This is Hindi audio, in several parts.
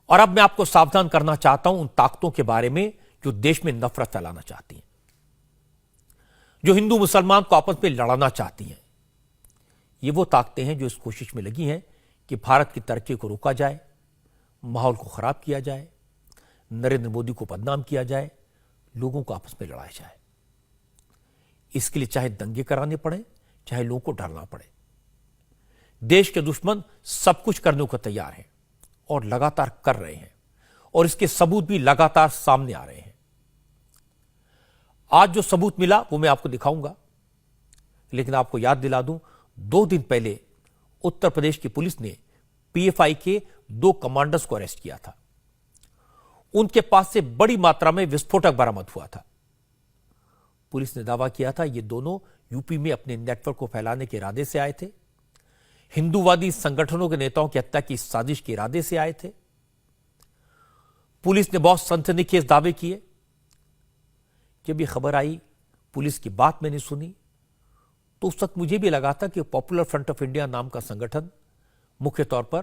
और अब मैं आपको सावधान करना चाहता हूं उन ताकतों के बारे में जो देश में नफरत फैलाना चाहती हैं, जो हिंदू मुसलमान को आपस में लड़ाना चाहती हैं। ये वो ताकतें हैं जो इस कोशिश में लगी हैं कि भारत की तरक्की को रोका जाए, माहौल को खराब किया जाए, नरेंद्र मोदी को बदनाम किया जाए, लोगों को आपस में लड़ाया जाए। इसके लिए चाहे दंगे कराने पड़े, चाहे लोगों को डरना पड़े। देश के दुश्मन सब कुछ करने को तैयार हैं और लगातार कर रहे हैं, और इसके सबूत भी लगातार सामने आ रहे हैं। आज जो सबूत मिला वो मैं आपको दिखाऊंगा, लेकिन आपको याद दिला दूं, 2 दिन पहले उत्तर प्रदेश की पुलिस ने पीएफआई के 2 कमांडर्स को अरेस्ट किया था। उनके पास से बड़ी मात्रा में विस्फोटक बरामद हुआ था। पुलिस ने दावा किया था ये दोनों यूपी में अपने नेटवर्क को फैलाने के इरादे से आए थे, हिंदूवादी संगठनों के नेताओं की हत्या की साजिश के इरादे से आए थे। पुलिस ने बहुत सनसनीखेज दावे किए। जब ये खबर आई, पुलिस की बात मैंने सुनी, तो उस वक्त मुझे भी लगा था कि पॉपुलर फ्रंट ऑफ इंडिया नाम का संगठन मुख्य तौर पर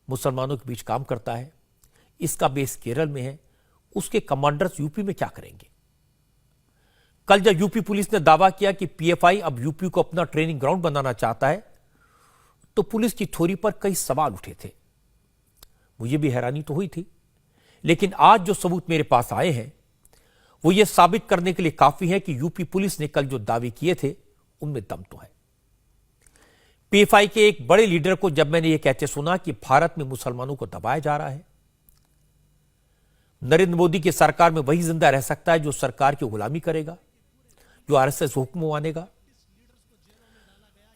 मुसलमानों के बीच काम करता है, इसका बेस केरल में है, उसके कमांडर्स यूपी में क्या करेंगे। कल जब यूपी पुलिस ने दावा किया कि पीएफआई अब यूपी को अपना ट्रेनिंग ग्राउंड बनाना चाहता है, तो पुलिस की थ्योरी पर कई सवाल उठे थे। मुझे भी हैरानी तो हुई थी, लेकिन आज जो सबूत मेरे पास आए हैं वो ये साबित करने के लिए काफी है कि यूपी पुलिस ने कल जो दावे किए थे उनमें दम तो है। पीएफआई के एक बड़े लीडर को जब मैंने ये कहते सुना कि भारत में मुसलमानों को दबाया जा रहा है, नरेंद्र मोदी की सरकार में वही जिंदा रह सकता है जो सरकार की गुलामी करेगा, जो आरएसएस हुक्म मानेगा,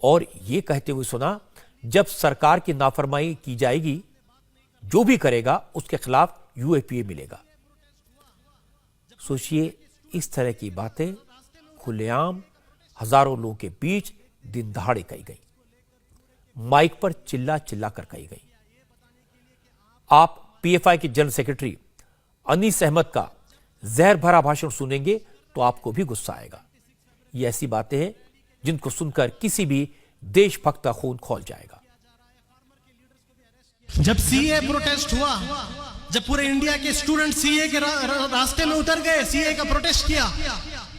और ये कहते हुए सुना जब सरकार की नाफरमानी की जाएगी, जो भी करेगा उसके खिलाफ यूएपीए मिलेगा। सोचिए, इस तरह की बातें खुलेआम हजारों लोगों के बीच दिन दहाड़े कही गई, माइक पर चिल्ला चिल्ला कर कही गई। आप पीएफआई के जनरल सेक्रेटरी अनीस अहमद का जहर भरा भाषण सुनेंगे तो आपको भी गुस्सा आएगा। ये ऐसी बातें हैं जिनको सुनकर किसी भी देशभक्त का खून खौल जाएगा। जब सीए प्रोटेस्ट हुआ, जब पूरे इंडिया के स्टूडेंट सीए के रास्ते में उतर गए, सीए का प्रोटेस्ट किया,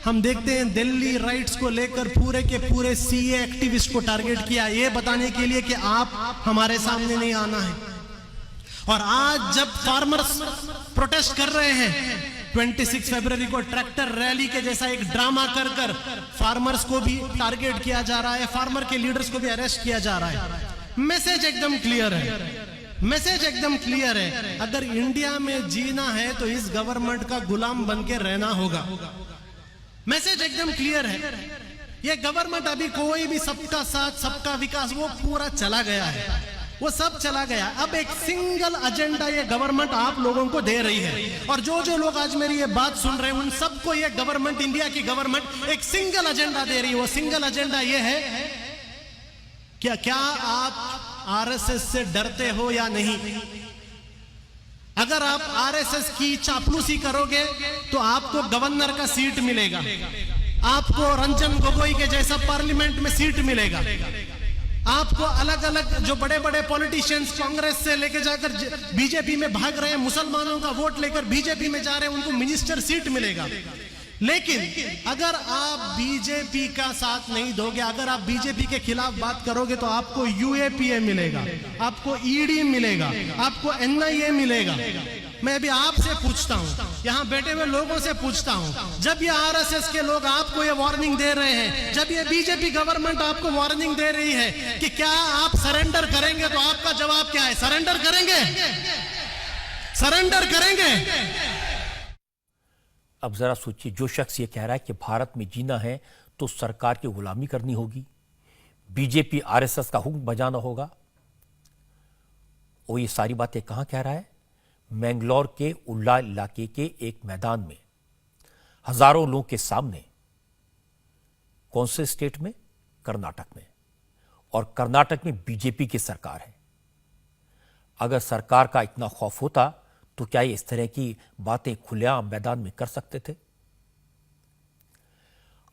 हम देखते हैं दिल्ली राइट्स को लेकर पूरे के पूरे सीए एक्टिविस्ट को टारगेट किया, ये बताने के लिए कि आप हमारे सामने नहीं आना है। और आज जब फार्मर्स प्रोटेस्ट कर रहे हैं, 26 फरवरी को ट्रैक्टर रैली के जैसा एक ड्रामा कर कर फार्मर्स को भी टारगेट किया जा रहा है, फार्मर के लीडर्स को भी अरेस्ट किया जा रहा है। मैसेज एकदम क्लियर है, मैसेज एकदम क्लियर है। अगर इंडिया में जीना है तो इस गवर्नमेंट का गुलाम बन के रहना होगा। मैसेज एकदम क्लियर है। ये गवर्नमेंट अभी कोई भी सबका साथ सबका विकास वो पूरा चला गया है, वो सब चला गया। अब एक सिंगल एजेंडा ये गवर्नमेंट आप लोगों को दे रही है, और जो जो लोग आज मेरी ये बात सुन रहे हैं उन सबको ये गवर्नमेंट, इंडिया की गवर्नमेंट एक सिंगल एजेंडा दे रही है। वो सिंगल एजेंडा ये है, क्या आप आरएसएस से डरते हो या नहीं? अगर आप आरएसएस की चापलूसी करोगे तो आपको गवर्नर का सीट मिलेगा, आपको रंजन गोगोई के जैसा पार्लियामेंट में सीट मिलेगा, आपको अलग अलग जो बड़े बड़े पॉलिटिशियंस कांग्रेस से लेके जाकर बीजेपी में भाग रहे हैं, मुसलमानों का वोट लेकर बीजेपी में जा रहे हैं, उनको मिनिस्टर सीट मिलेगा। लेकिन अगर आप बीजेपी का साथ नहीं दोगे, अगर आप बीजेपी के खिलाफ बात करोगे तो आपको यूएपीए मिलेगा, आपको ईडी मिलेगा, आपको एनआईए मिलेगा। मैं अभी आपसे पूछता हूं, यहां बैठे हुए लोगों से पूछता हूं, जब ये आरएसएस के लोग आपको ये वार्निंग दे रहे हैं, जब ये बीजेपी गवर्नमेंट आपको वार्निंग दे रही है कि क्या आप सरेंडर करेंगे, तो आपका जवाब क्या है? सरेंडर करेंगे? सरेंडर करेंगे? अब जरा सोचिए, जो शख्स ये कह रहा है कि भारत में जीना है तो सरकार की गुलामी करनी होगी, बीजेपी आरएसएस का हुक्म बजाना होगा, वो ये सारी बातें कहां कह रहा है? मैंगलोर के उल्ला इलाके के एक मैदान में हजारों लोगों के सामने। कौन से स्टेट में? कर्नाटक में। और कर्नाटक में बीजेपी की सरकार है। अगर सरकार का इतना खौफ होता तो क्या ये इस तरह की बातें खुलेआम मैदान में कर सकते थे?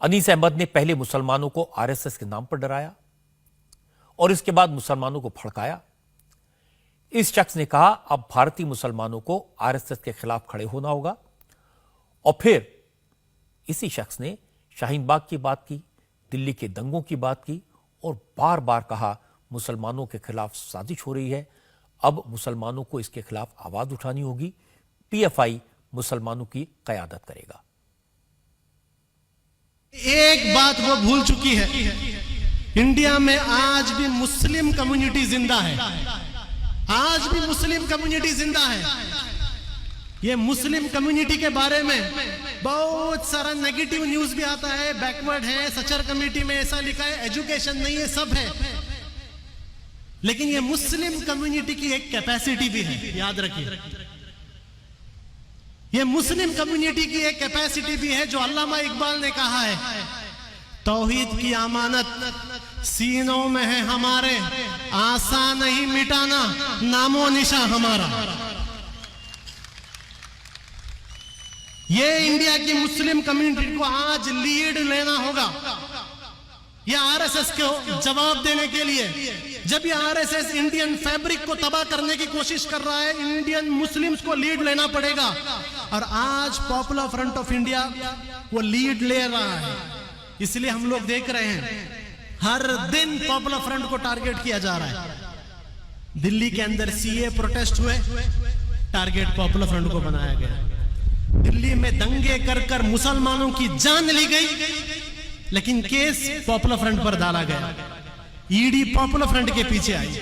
अनीस अहमद ने पहले मुसलमानों को आरएसएस के नाम पर डराया और इसके बाद मुसलमानों को भड़काया। इस शख्स ने कहा अब भारतीय मुसलमानों को आरएसएस के खिलाफ खड़े होना होगा। और फिर इसी शख्स ने शाहीन बाग की बात की, दिल्ली के दंगों की बात की और बार बार कहा मुसलमानों के खिलाफ साजिश हो रही है, अब मुसलमानों को इसके खिलाफ आवाज उठानी होगी, पीएफआई मुसलमानों की कयादत करेगा। एक बात वो भूल चुकी है, इंडिया में आज भी मुस्लिम कम्युनिटी जिंदा है, आज भी मुस्लिम कम्युनिटी जिंदा है। ये मुस्लिम कम्युनिटी के बारे में बहुत सारा नेगेटिव न्यूज भी आता है, बैकवर्ड है, सचर कमेटी में ऐसा लिखा है, एजुकेशन नहीं है, सब है, लेकिन ये मुस्लिम कम्युनिटी की एक कैपेसिटी भी है, याद रखिए। ये मुस्लिम कम्युनिटी की एक कैपेसिटी भी है, जो अल्लामा इकबाल ने कहा है, तौहीद की अमानत सीनों में है हमारे, आसान नहीं मिटाना नामो निशा हमारा। ये इंडिया की मुस्लिम कम्युनिटी को आज लीड लेना होगा, ये आरएसएस को जवाब देने के लिए। जब ये आरएसएस इंडियन फैब्रिक को तबाह करने की कोशिश कर रहा है, इंडियन मुस्लिम्स को लीड लेना पड़ेगा। और आज पॉपुलर फ्रंट ऑफ इंडिया वो लीड ले रहा है, इसलिए हम लोग देख रहे हैं हर दिन पॉपुलर फ्रंट को टारगेट किया जा रहा है। दिल्ली के अंदर सीए प्रोटेस्ट हुए, टारगेट पॉपुलर फ्रंट को बनाया गया। दिल्ली में दंगे कर कर मुसलमानों की जान ली गई, लेकिन केस पॉपुलर फ्रंट पर डाला गया, ईडी पॉपुलर फ्रंट के पीछे आई।